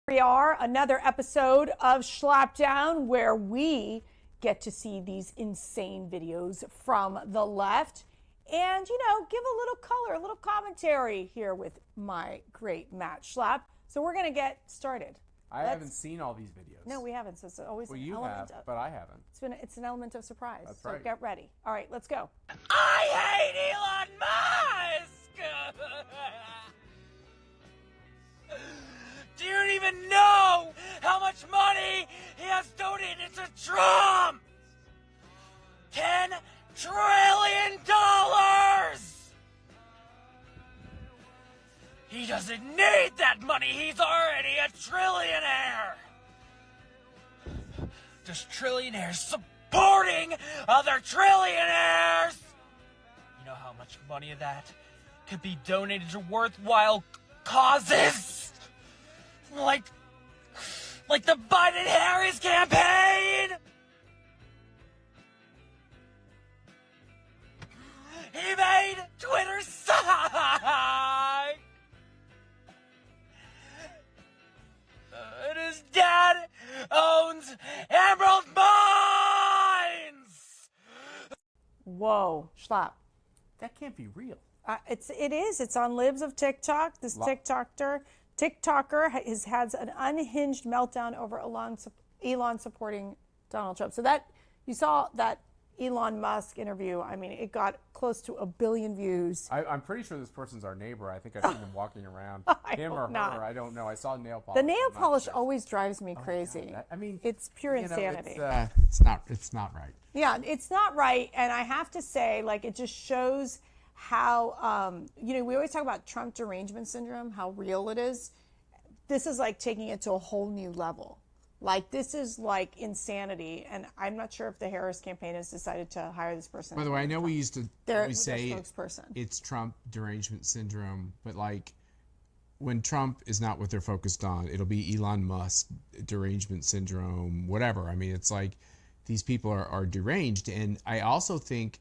We are another episode of Schlapp Down, where we get to see these insane videos from the left and, give a little color, a little commentary here with my great Matt Schlapp. So we're going to get started. I haven't seen all these videos. No, we haven't. So it's always well, an you element have, of, but I haven't. It's an element of surprise. That's so right. Get ready. All right, let's go. I hate Elon Musk! Do you even know how much money he has donated to Trump? $10 trillion! He doesn't need that money. He's already a trillionaire. Just trillionaires supporting other trillionaires. You know how much money of that could be donated to worthwhile causes? Like the Biden-Harris campaign? He made Twitter sigh. And his dad owns Emerald Mines. Whoa, Schlapp. That can't be real. It is. It's on Libs of TikTok. This TikToker has an unhinged meltdown over Elon supporting Donald Trump. So that you saw that Elon Musk interview. I mean, it got close to 1 billion views. I'm pretty sure this person's our neighbor. I think I've seen him walking around. Him or her, I don't know. I saw nail polish. The nail polish always drives me crazy. God, I mean, it's pure insanity. It's not right. Yeah, it's not right. And I have to say, it just shows how, we always talk about Trump derangement syndrome, how real it is. This is like taking it to a whole new level. This is like insanity. And I'm not sure if the Harris campaign has decided to hire this person. By the way, I know we used to always say spokesperson. It's Trump derangement syndrome, but when Trump is not what they're focused on, it'll be Elon Musk derangement syndrome, whatever. I mean, it's like these people are deranged. And I also think,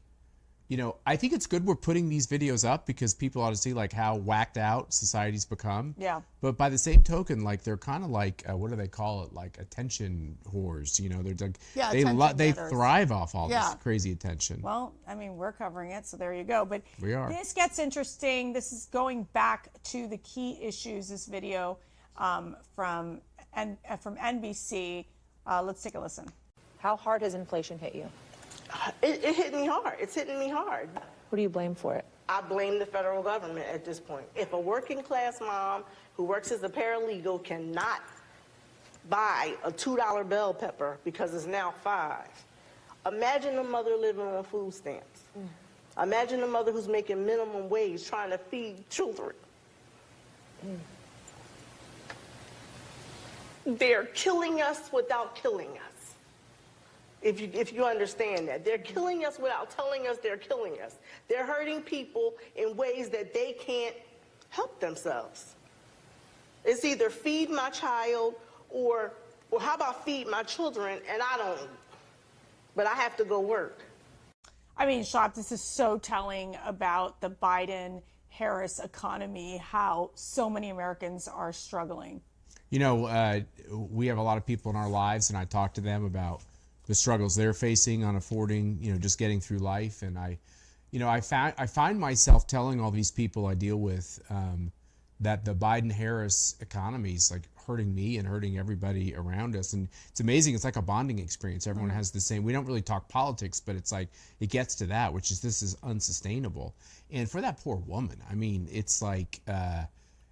I think it's good we're putting these videos up because people ought to see how whacked out society's become. Yeah. But by the same token, they're kind of what do they call it? Attention whores. They're they thrive off all this crazy attention. Well, I mean, we're covering it, so there you go. But we are. This gets interesting. This is going back to the key issues. This video from NBC. Let's take a listen. How hard has inflation hit you? It hit me hard. It's hitting me hard. Who do you blame for it? I blame the federal government at this point. If a working class mom who works as a paralegal cannot buy a $2 bell pepper because it's now $5, imagine a mother living on food stamps. Imagine a mother who's making minimum wage trying to feed children. They're killing us without killing us. If you understand that. They're killing us without telling us they're killing us. They're hurting people in ways that they can't help themselves. It's either feed my child or how about feed my children and I don't eat, but I have to go work. I mean, Schlapp, this is so telling about the Biden-Harris economy, how so many Americans are struggling. We have a lot of people in our lives, and I talk to them about the struggles they're facing on affording, just getting through life. And I find myself telling all these people I deal with that the Biden-Harris economy is hurting me and hurting everybody around us. And it's amazing. It's like a bonding experience. Everyone has the same. We don't really talk politics, but it's it gets to that, which is this is unsustainable. And for that poor woman, I mean, it's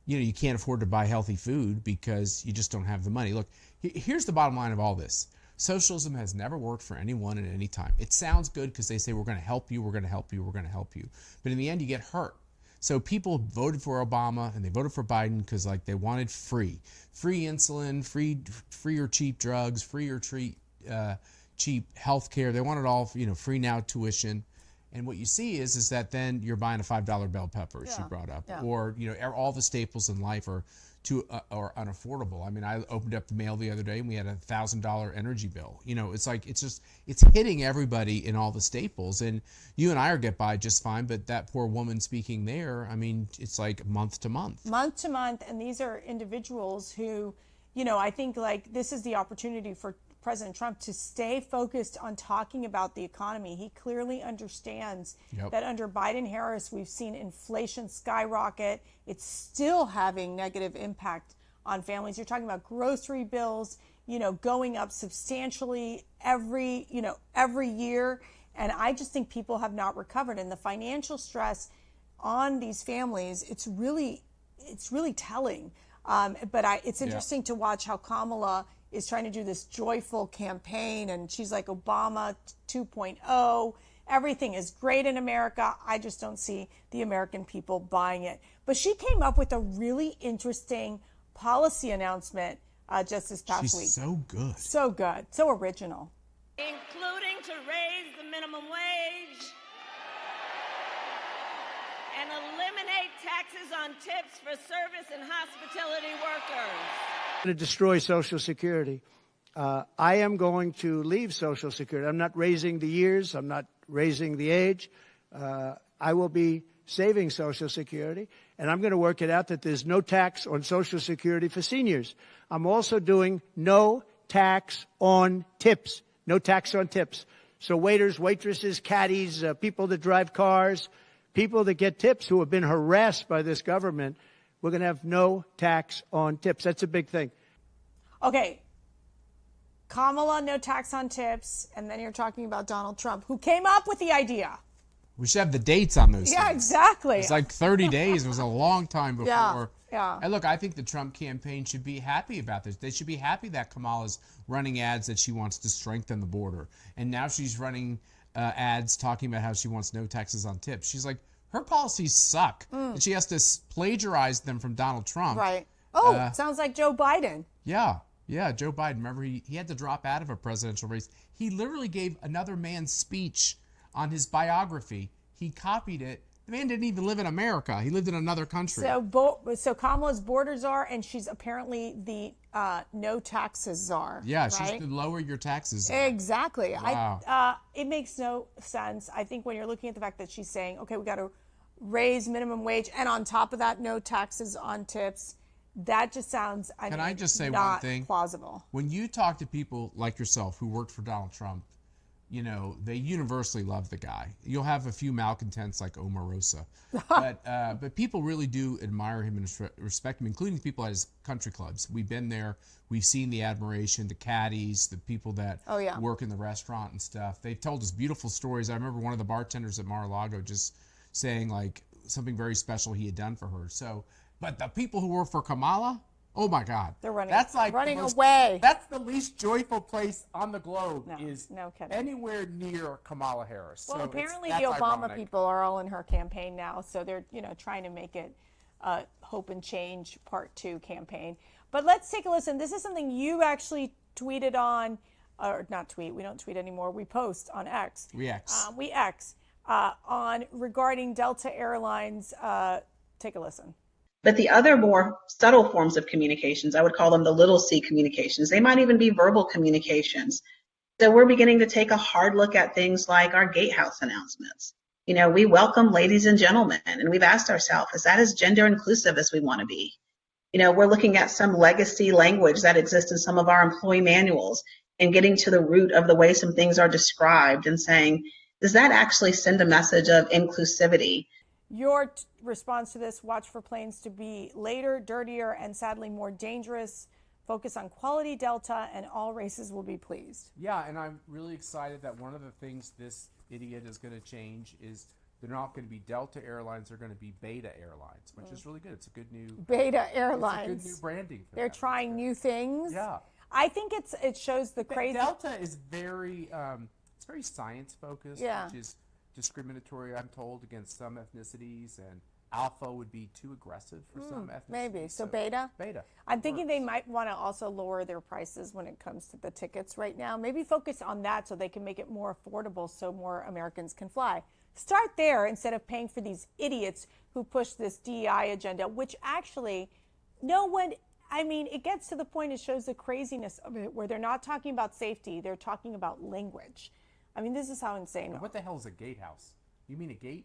you can't afford to buy healthy food because you just don't have the money. Look, here's the bottom line of all this. Socialism has never worked for anyone at any time. It sounds good because they say we're going to help you, we're going to help you, we're going to help you. But in the end, you get hurt. So people voted for Obama and they voted for Biden because they wanted free insulin, free or cheap drugs, free or cheap health care. They wanted all free now tuition. And what you see is that then you're buying a $5 bell pepper, as she brought up, or all the staples in life are or unaffordable. I mean, I opened up the mail the other day and we had a $1,000 energy bill. It's hitting everybody in all the staples. And you and I get by just fine, but that poor woman speaking there, I mean, it's month to month. Month to month, and these are individuals who, I think like this is the opportunity for President Trump to stay focused on talking about the economy. He clearly understands that under Biden-Harris, we've seen inflation skyrocket. It's still having negative impact on families. You're talking about grocery bills, going up substantially every year. And I just think people have not recovered. And the financial stress on these families, it's really telling. But it's interesting to watch how Kamala is trying to do this joyful campaign, and she's like Obama 2.0. Everything is great in America. I just don't see the American people buying it. But she came up with a really interesting policy announcement just this past week. She's so good. So good. So original. Including to raise the minimum wage and eliminate taxes on tips for service and hospitality workers. To destroy Social Security. I am going to leave Social Security. I'm not raising the years. I'm not raising the age. I will be saving Social Security, and I'm going to work it out that there's no tax on Social Security for seniors. I'm also doing no tax on tips. No tax on tips. So waiters, waitresses, caddies, people that drive cars, people that get tips who have been harassed by this government, we're going to have no tax on tips. That's a big thing. Okay. Kamala, no tax on tips. And then you're talking about Donald Trump, who came up with the idea. We should have the dates on those Yeah, things. exactly. It's like 30 days. It was a long time before. Yeah. And look, I think the Trump campaign should be happy about this. They should be happy that Kamala's running ads that she wants to strengthen the border. And now she's running ads talking about how she wants no taxes on tips. She's like, her policies suck. And she has to plagiarize them from Donald Trump. Right. Oh, sounds like Joe Biden. Yeah, Joe Biden. Remember, he had to drop out of a presidential race. He literally gave another man's speech on his biography. He copied it. The man didn't even live in America. He lived in another country. So Kamala's border czar, and she's apparently the no taxes czar. Yeah, right? she should lower your taxes. Exactly. Wow. It makes no sense. I think when you're looking at the fact that she's saying, okay, we got to raise minimum wage, and on top of that, no taxes on tips, that just sounds, I just say not one thing? plausible. When you talk to people like yourself who worked for Donald Trump, they universally love the guy. You'll have a few malcontents like Omarosa, but people really do admire him and respect him, including people at his country clubs. We've been there. We've seen the admiration, the caddies, the people that work in the restaurant and stuff. They've told us beautiful stories. I remember one of the bartenders at Mar-a-Lago just saying like something very special he had done for her. So, but the people who work for Kamala, oh my God, they're running. That's like running away. That's the least joyful place on the globe. No kidding. Anywhere near Kamala Harris. Well, so apparently that's the Obama ironic. people are all in her campaign now, so they're trying to make it Hope and Change Part 2 campaign. But let's take a listen. This is something you actually tweeted on, or not tweet. We don't tweet anymore. We post on X. We X on regarding Delta Airlines. Take a listen. But the other more subtle forms of communications, I would call them the little c communications. They might even be verbal communications. So we're beginning to take a hard look at things like our gatehouse announcements. We welcome ladies and gentlemen, and we've asked ourselves, is that as gender inclusive as we want to be? We're looking at some legacy language that exists in some of our employee manuals and getting to the root of the way some things are described and saying, does that actually send a message of inclusivity? Your response to this: watch for planes to be later, dirtier, and sadly more dangerous. Focus on quality Delta, and all races will be pleased. Yeah, and I'm really excited that one of the things this idiot is going to change is they're not going to be Delta Airlines, they're going to be Beta Airlines, which is really good. It's a good new Beta Airlines. It's a good new branding for They're them. trying new things. Yeah, I think it shows the crazy. Delta is very it's very science focused, Yeah. which is discriminatory, I'm told, against some ethnicities, and Alpha would be too aggressive for some ethnicities. Maybe. So Beta? Beta. I'm thinking they might want to also lower their prices when it comes to the tickets right now. Maybe focus on that so they can make it more affordable so more Americans can fly. Start there instead of paying for these idiots who push this DEI agenda, which actually no one, it gets to the point, it shows the craziness of it, where they're not talking about safety, they're talking about language. This is how insane. What the hell is a gatehouse? You mean a gate?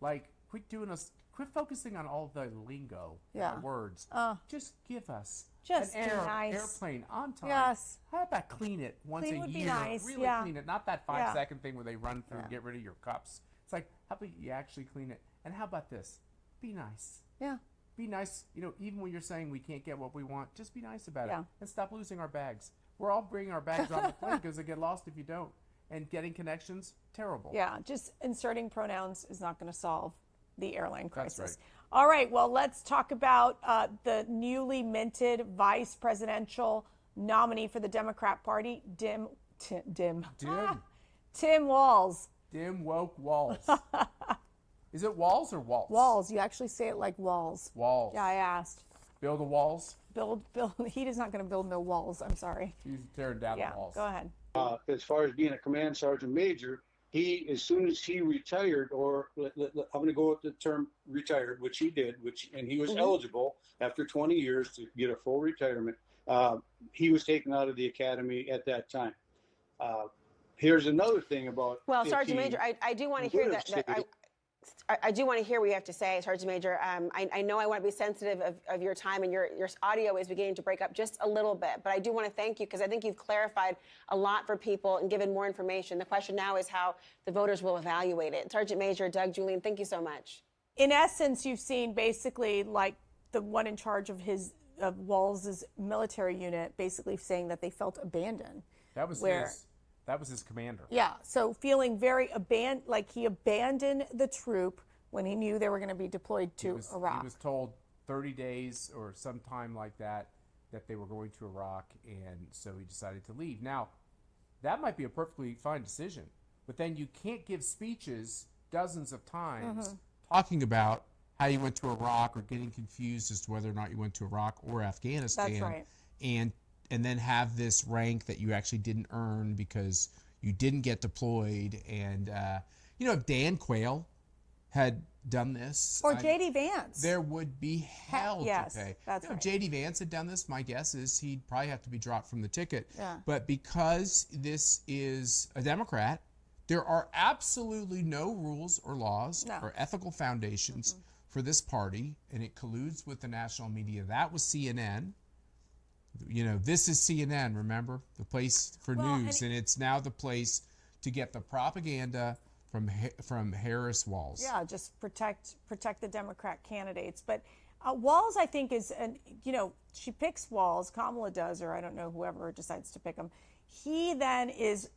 Like, quit doing us quit focusing on all the lingo, Yeah. the words. Just give us Just an be nice. airplane on time. Yes. How about clean it once Clean a would be year? nice, Really yeah. clean it, not that Yeah. 5-second thing where they run through and get rid of your cups. It's like, how about you actually clean it? And how about this? Be nice. Yeah. Be nice. You know, even when you're saying we can't get what we want, just be nice about Yeah. it and stop losing our bags. We're all bringing our bags on the plane because they get lost if you don't. And getting connections, terrible. Yeah, just inserting pronouns is not going to solve the airline crisis. That's right. All right, well, let's talk about the newly minted vice presidential nominee for the Democrat Party, Tim Walz. Dim woke walls. Is it walls or waltz? Walls. You actually say it like walls. Walls. Yeah, I asked. Build the walls. Build. He is not going to build no walls. I'm sorry. He's tearing down Yeah, the walls. go ahead. As far as being a command sergeant major, he, as soon as he retired, or I'm going to go with the term retired, which he did, and he was eligible after 20 years to get a full retirement. He was taken out of the academy at that time. Here's another thing about. Well, Sergeant Major, I do want to hear that. I do want to hear what you have to say, Sergeant Major. I know I want to be sensitive of your time, and your audio is beginning to break up just a little bit. But I do want to thank you because I think you've clarified a lot for people and given more information. The question now is how the voters will evaluate it. Sergeant Major Doug Julian, thank you so much. In essence, you've seen basically like the one in charge of Walz's military unit basically saying that they felt abandoned. That was his commander. Yeah, so feeling very like he abandoned the troop when he knew they were going to be deployed to Iraq. He was told 30 days or some time like that they were going to Iraq, and so he decided to leave. Now, that might be a perfectly fine decision, but then you can't give speeches dozens of times talking about how you went to Iraq or getting confused as to whether or not you went to Iraq or Afghanistan. That's right. And then have this rank that you actually didn't earn because you didn't get deployed. And, if Dan Quayle had done this. Or J.D. Vance. There would be hell to pay. That's right. If J.D. Vance had done this, my guess is he'd probably have to be dropped from the ticket. Yeah. But because this is a Democrat, there are absolutely no rules or laws or ethical foundations for this party, and it colludes with the national media. That was CNN. This is CNN, remember? The place for news, and it's now the place to get the propaganda from Harris Walz. Yeah, just protect the Democrat candidates. But Walz, I think, is, she picks Walz, Kamala does, or I don't know, whoever decides to pick him. He then is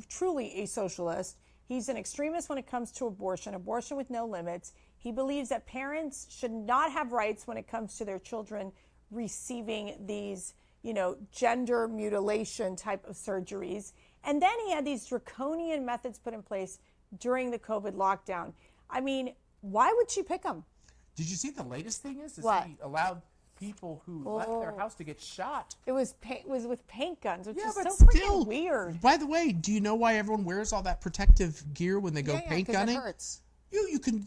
truly a socialist. He's an extremist when it comes to abortion with no limits. He believes that parents should not have rights when it comes to their children receiving these, gender mutilation type of surgeries. And then he had these draconian methods put in place during the COVID lockdown. I mean, why would she pick him? Did you see the latest thing is What? he allowed people who left their house to get shot. It was with paint guns, which is but so still, freaking weird. By the way, do you know why everyone wears all that protective gear when they go paint 'cause gunning? it hurts. You can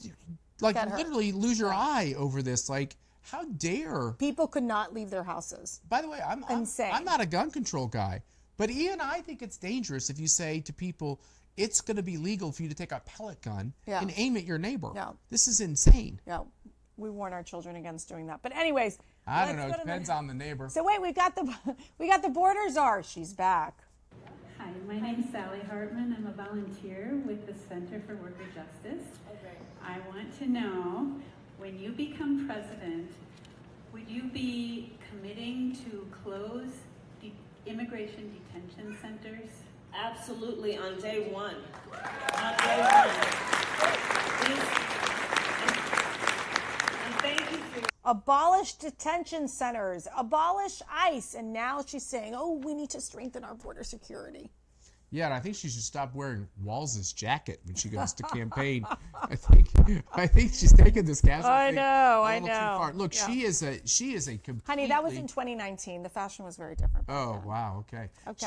literally lose your eye over this. Like, how dare people could not leave their houses? By the way, I'm not a gun control guy, but even I think it's dangerous if you say to people, it's going to be legal for you to take a pellet gun and aim at your neighbor. Yeah. This is insane. Yeah, we warn our children against doing that. But anyways, I don't know. It depends on the neighbor. So wait, we got the border czar. She's back. Hi, my name is Sally Hartman. I'm a volunteer with the Center for Worker Justice. Okay. I want to know, when you become president, would you be committing to close immigration detention centers? Absolutely, on day one. On day one. And thank you for Abolish detention centers, abolish ICE, and now she's saying, "Oh, we need to strengthen our border security." Yeah, and I think she should stop wearing Walz's jacket when she goes to campaign. I think she's taking this casual thing a little too far. Look, Yeah. she is a completely. Honey, that was in 2019. The fashion was very different. Oh wow, okay. Okay.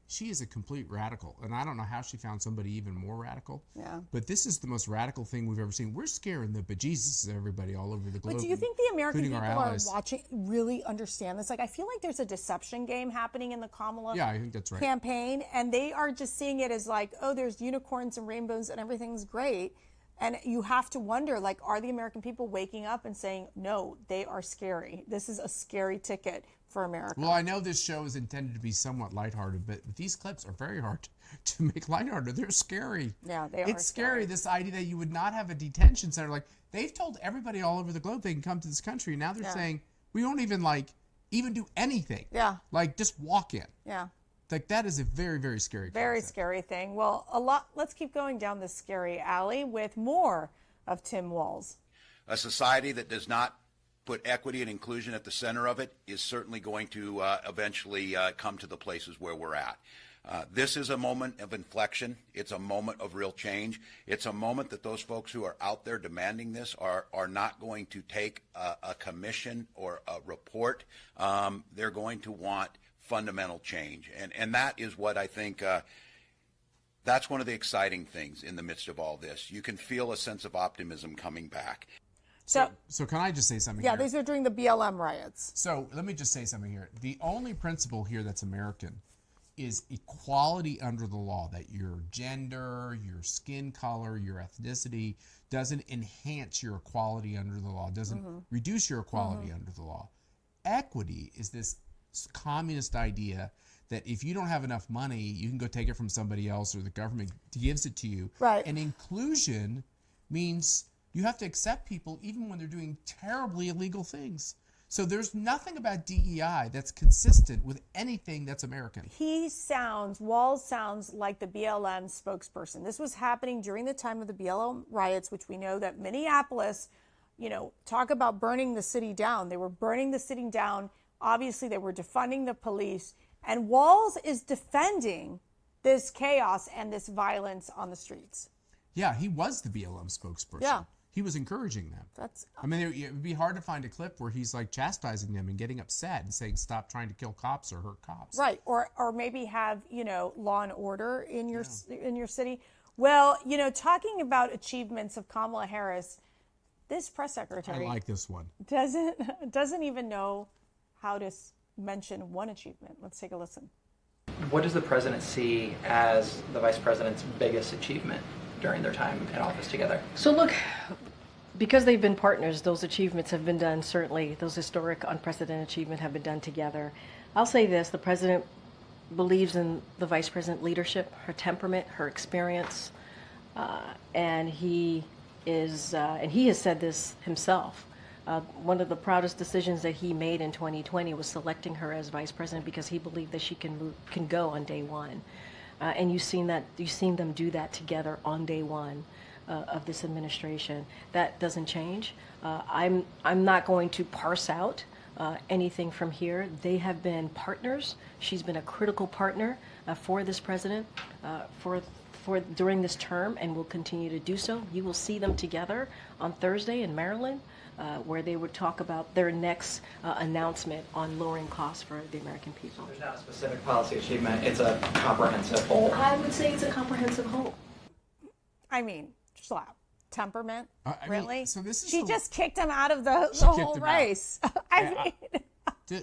She is a complete radical, and I don't know how she found somebody even more radical. Yeah. But this is the most radical thing we've ever seen. We're scaring the bejesus of everybody all over the globe. But do you think the American including people our are allies. watching really understand this? Like, I feel like there's a deception game happening in the Kamala Yeah, I think that's right. campaign, and they are just seeing it as like, oh, there's unicorns and rainbows and everything's great. And you have to wonder, like, are the American people waking up and saying, no, they are scary. This is a scary ticket for America. Well, I know this show is intended to be somewhat lighthearted, but these clips are very hard to make lighthearted. They're scary. Yeah, they are. It's scary, this idea that you would not have a detention center. Like, they've told everybody all over the globe they can come to this country. Now they're saying, we won't even do anything. Yeah. Like, just walk in. Yeah. Like, that is a very, very scary Very concept. scary thing. Well, let's keep going down this scary alley with more of Tim Walz. A society that does not put equity and inclusion at the center of it is certainly going to eventually come to the places where we're at. This is a moment of inflection. It's a moment of real change. It's a moment that those folks who are out there demanding this are not going to take a commission or a report. They're going to want fundamental change. And that is what I think, that's one of the exciting things in the midst of all this. You can feel a sense of optimism coming back. So can I just say something yeah, here? these are during the BLM riots. So let me just say something here. The only principle here that's American is equality under the law, that your gender, your skin color, your ethnicity doesn't enhance your equality under the law, doesn't reduce your equality under the law. Equity is this communist idea that if you don't have enough money, you can go take it from somebody else or the government gives it to you. Right. And inclusion means you have to accept people even when they're doing terribly illegal things. So there's nothing about DEI that's consistent with anything that's American. Walz sounds like the BLM spokesperson. This was happening during the time of the BLM riots, which we know that Minneapolis, talk about burning the city down. They were burning the city down. Obviously, they were defunding the police. And Walz is defending this chaos and this violence on the streets. Yeah, he was the BLM spokesperson. Yeah. He was encouraging them. It would be hard to find a clip where he's like chastising them and getting upset and saying, stop trying to kill cops or hurt cops. Right. Or maybe have, law and order in your city. Well, talking about achievements of Kamala Harris, this press secretary I like this one. doesn't even know how to mention one achievement. Let's take a listen. What does the president see as the vice president's biggest achievement during their time in office together? So look, because they've been partners, those achievements have been done, certainly those historic, unprecedented achievements have been done together. I'll say this, the president believes in the vice president leadership, her temperament, her experience, and he has said this himself. One of the proudest decisions that he made in 2020 was selecting her as vice president because he believed that she can go on day one. And you've seen them do that together on day one of this administration. That doesn't change. I'm not going to parse out anything from here. They have been partners. She's been a critical partner for this president for during this term, and will continue to do so. You will see them together on Thursday in Maryland, where they would talk about their next announcement on lowering costs for the American people. There's not a specific policy achievement. It's a comprehensive whole. I would say it's a comprehensive whole. I mean, Schlapp. Temperament? Really? So this is she just kicked him out of the whole race.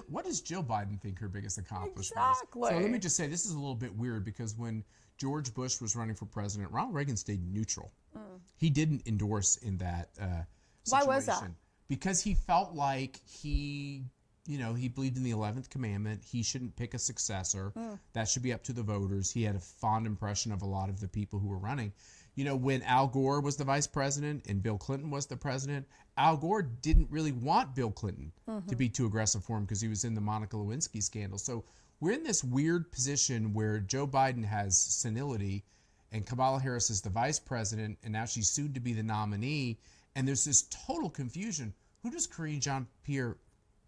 What does Jill Biden think her biggest accomplishment Exactly. is? So let me just say, this is a little bit weird because when George Bush was running for president, Ronald Reagan stayed neutral. He didn't endorse in that situation. Why was that? Because he felt like he believed in the 11th commandment. He shouldn't pick a successor. That should be up to the voters. He had a fond impression of a lot of the people who were running. When Al Gore was the vice president and Bill Clinton was the president, Al Gore didn't really want Bill Clinton to be too aggressive for him because he was in the Monica Lewinsky scandal. So we're in this weird position where Joe Biden has senility and Kamala Harris is the vice president, and now she's soon to be the nominee. And there's this total confusion. Who does Karine Jean-Pierre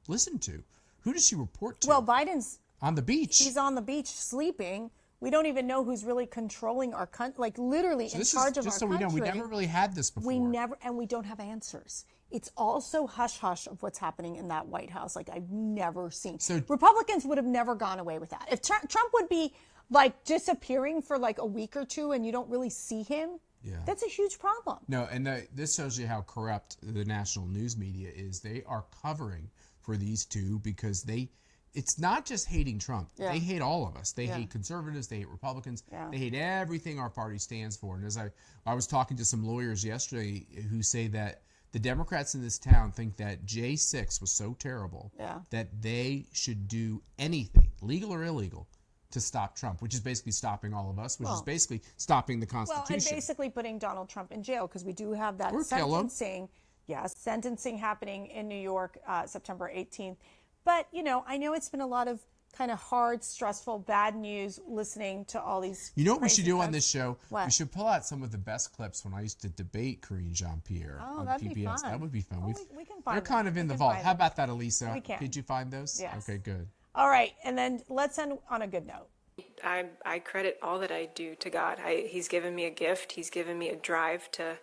listen to? Who does she report to? Well, Biden's on the beach. He's on the beach sleeping. We don't even know who's really controlling our country, like literally in charge of our country. Just so we know, we never really had this before. And we don't have answers. It's also hush-hush of what's happening in that White House. Like, I've never seen. So Republicans would have never gone away with that. If Trump would be, like, disappearing for, like, a week or two and you don't really see him, that's a huge problem. No, and this shows you how corrupt the national news media is. They are covering for these two because it's not just hating Trump. Yeah. They hate all of us. They Yeah. hate conservatives. They hate Republicans. Yeah. They hate everything our party stands for. And as I was talking to some lawyers yesterday who say that the Democrats in this town think that J6 was so terrible Yeah. that they should do anything, legal or illegal, to stop Trump, which is basically stopping all of us, which is Well- basically stopping the Well, Constitution. and basically putting Donald Trump in jail, because we do have that Or kill him. sentencing. Yes, sentencing happening in New York, September 18th. But, I know it's been a lot of kind of hard, stressful, bad news listening to all these. You know what we crazy should do on folks. this show? What? We should pull out some of the best clips when I used to debate Karine Jean-Pierre Oh, on that'd be PBS. fun. That would be fun. Well, we can find They're kind them. of in We the can vault. find How them. about that, Elisa? We can. Did you find those? Yes. Okay, good. All right, and then let's end on a good note. I credit all that I do to God. He's given me a gift. He's given me a drive to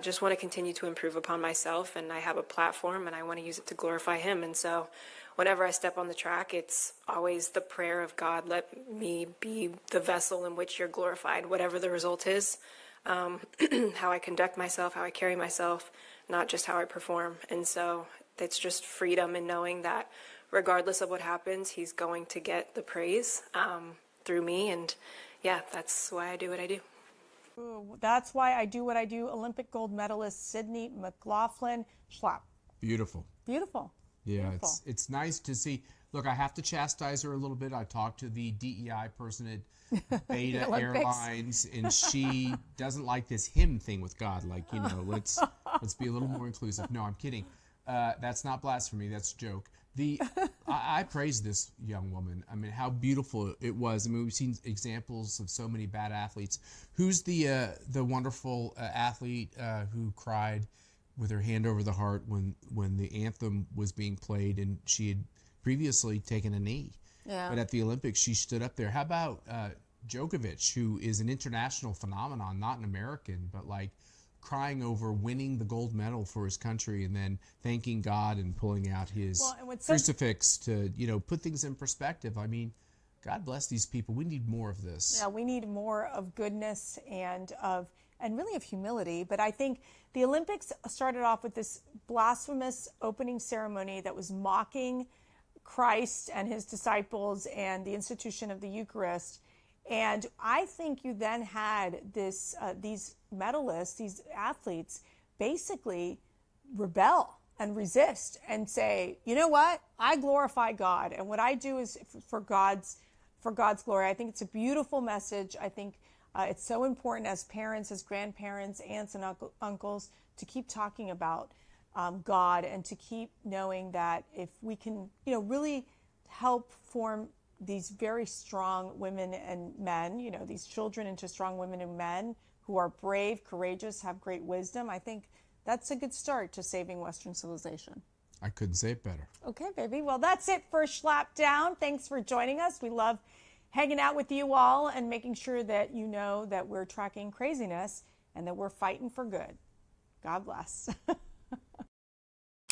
just want to continue to improve upon myself. And I have a platform and I want to use it to glorify Him. And so whenever I step on the track, it's always the prayer of God, let me be the vessel in which you're glorified, whatever the result is, how I conduct myself, how I carry myself, not just how I perform. And so it's just freedom in knowing that regardless of what happens, He's going to get the praise through me. And yeah, that's why I do what I do. Ooh, that's why I do what I do. Olympic gold medalist Sydney McLaughlin Schlapp. Beautiful. Beautiful. Yeah, Beautiful. it's nice to see. Look, I have to chastise her a little bit. I talked to the DEI person at Beta Olympics. Airlines, and she doesn't like this him thing with God. Like, let's be a little more inclusive. No, I'm kidding. That's not blasphemy. That's a joke. I praise this young woman. I mean, how beautiful it was. I mean, we've seen examples of so many bad athletes. Who's the wonderful athlete who cried with her hand over the heart when the anthem was being played and she had previously taken a knee? Yeah. But at the Olympics, she stood up there. How about Djokovic, who is an international phenomenon, not an American, but like crying over winning the gold medal for his country and then thanking God and pulling out his crucifix to, put things in perspective. I mean, God bless these people. We need more of this. Yeah, we need more of goodness and really of humility. But I think the Olympics started off with this blasphemous opening ceremony that was mocking Christ and his disciples and the institution of the Eucharist. And I think you then had these medalists, these athletes, basically rebel and resist and say, you know what? I glorify God, and what I do is for God's glory. I think it's a beautiful message. I think it's so important as parents, as grandparents, aunts and uncles to keep talking about God and to keep knowing that if we can, really help form these very strong women and men, these children into strong women and men who are brave, courageous, have great wisdom. I think that's a good start to saving Western civilization. I couldn't say it better. Okay, baby. Well, that's it for Schlapp Down. Thanks for joining us. We love hanging out with you all and making sure that you know that we're tracking craziness and that we're fighting for good. God bless.